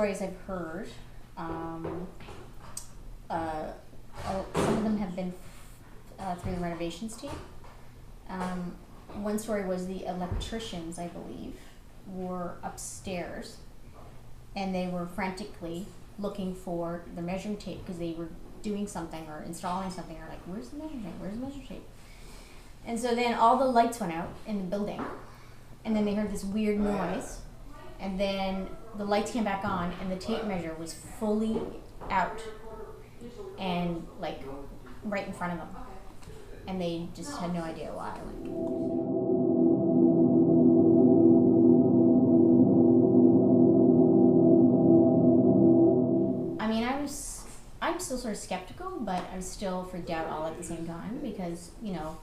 stories I've heard, some of them have been through the renovations team. One story was the electricians, I believe, were upstairs and they were frantically looking for the measuring tape because they were doing something or installing something, or like, where's the measuring tape? Where's the measuring tape? And so then all the lights went out in the building, and then they heard this weird noise, and then the lights came back on, and the tape measure was fully out, and like right in front of them, and they just had no idea why. I mean, I'm still sort of skeptical, but I'm still freaked out all at the same time because, you know,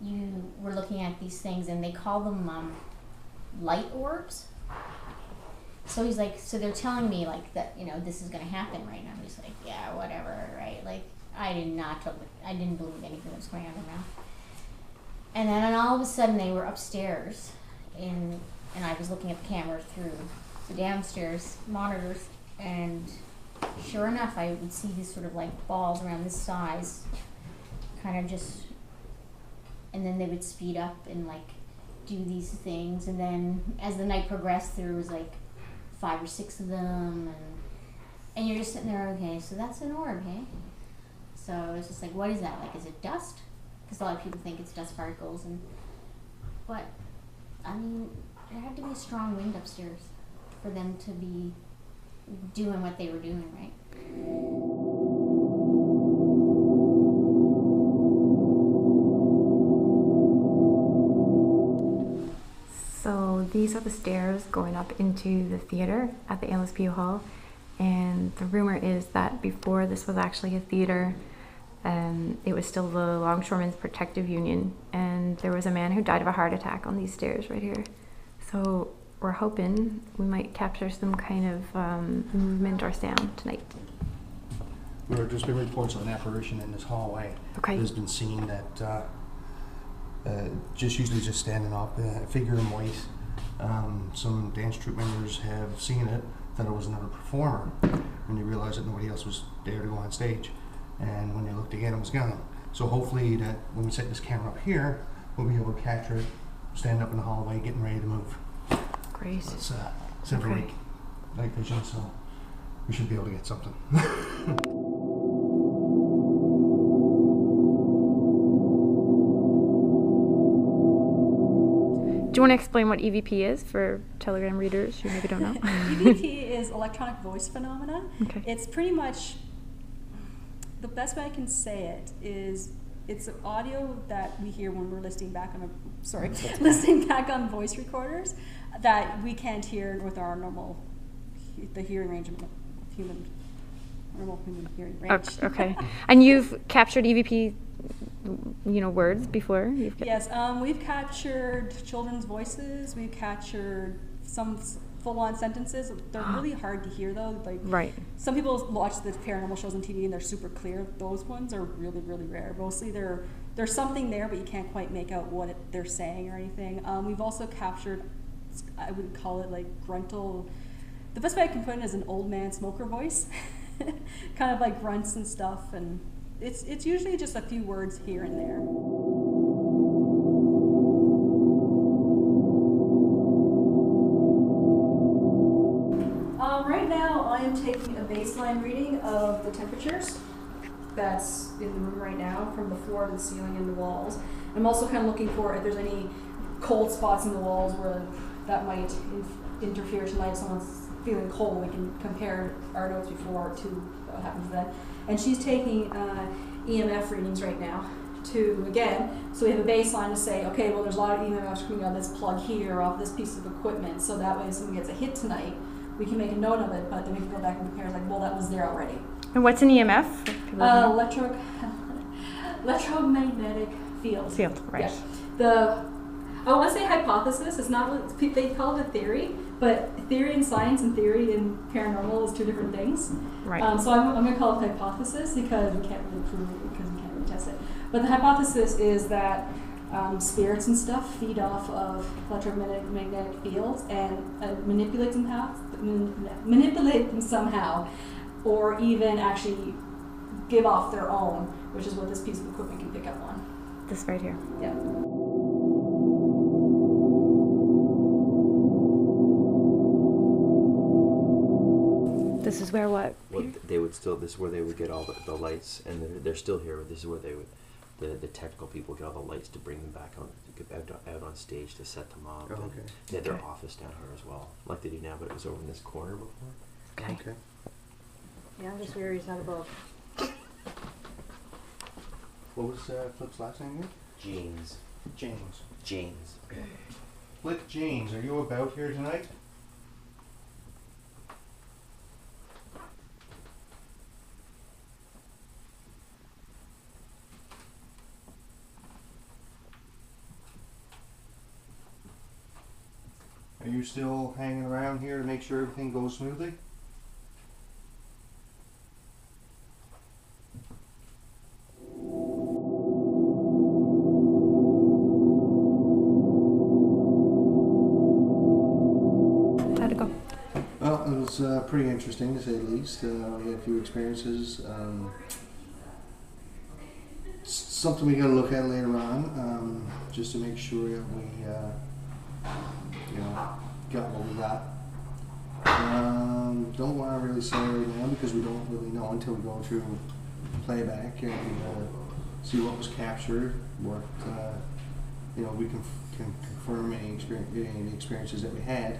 you were looking at these things and they call them light orbs. So he's like, so they're telling me like that, you know, this is going to happen right now. I'm just like, yeah, whatever, right? Like, I didn't believe anything that was going on around. And then all of a sudden they were upstairs and I was looking at the camera through the downstairs monitors, and sure enough, I would see these sort of like balls around this size, kind of just, and then they would speed up and like do these things, and then as the night progressed, there was like 5 or 6 of them, and you're just sitting there, okay, so that's an orb, hey? So it's just like, what is that? Like, is it dust? Because a lot of people think it's dust particles, but I mean, there had to be a strong wind upstairs for them to be doing what they were doing, right? So these are the stairs going up into the theater at the LSPU Hall, and the rumor is that before this was actually a theater, it was still the Longshoremen's Protective Union, and there was a man who died of a heart attack on these stairs right here. So we're hoping we might capture some kind of movement or sound tonight. There have just been reports of an apparition in this hallway. Okay. There's been seen that usually just standing up, a figure in white. Some dance troupe members have seen it, thought it was another performer, when they realized that nobody else was there to go on stage. And when they looked again, it was gone. So hopefully that when we set this camera up here, we'll be able to capture it, stand up in the hallway, getting ready to move. Great. It's infrared night vision, so we should be able to get something. Do you want to explain what EVP is for Telegram readers who maybe don't know? EVP is electronic voice phenomena. Okay. It's pretty much, the best way I can say it is, it's audio that we hear when we're listening back on voice recorders that we can't hear with our the hearing range of normal human hearing range. Okay. And you've captured EVP, words before? Yes, we've captured children's voices. We've captured some full-on sentences. They're really hard to hear, though. Like, right. Some people watch the paranormal shows on TV and they're super clear. Those ones are really, really rare. Mostly there's something there, but you can't quite make out what they're saying or anything. We've also captured, I would call it like gruntal. The best way I can put it is an old man smoker voice, kind of like grunts and stuff, and it's usually just a few words here and there. Right now, I am taking a baseline reading of the temperatures that's in the room right now, from the floor to the ceiling and the walls. I'm also kind of looking for if there's any cold spots in the walls where that might interfere tonight. If someone's feeling cold, we can compare our notes before to what happens then. And she's taking EMF readings right now so we have a baseline to say, okay, well, there's a lot of EMFs coming out of this plug here, off this piece of equipment, so that way if someone gets a hit tonight, we can make a note of it, but then we can go back and compare, like, well, that was there already. And what's an EMF? Electromagnetic field. Field, right. Yeah. I want to say hypothesis. It's not what they call it a theory, but theory in science and theory in paranormal is two different things. Right. So I'm going to call it hypothesis because we can't really prove it because we can't really test it. But the hypothesis is that spirits and stuff feed off of electromagnetic fields and manipulate them manipulate them somehow, or even actually give off their own, which is what this piece of equipment can pick up on. This right here. Yeah. This is where what? Well, they would still. This is where they would get all the lights, and they're still here. This is where they would. The technical people get all the lights to bring them back on, out on stage to set them up. Oh, and okay. they had their office down here as well, like they do now, but it was over in this corner before. Okay. Yeah, I'm just worried he's not above. What was Flip's last name again? James. James. Flip James, are you about here tonight? Are you still hanging around here to make sure everything goes smoothly? How'd it go? Well, it was pretty interesting to say the least. We had a few experiences. Something we got to look at later on, just to make sure that we, got what we got. Don't want to really say right now because we don't really know until we go through playback and see what was captured, what we can confirm any experiences that we had.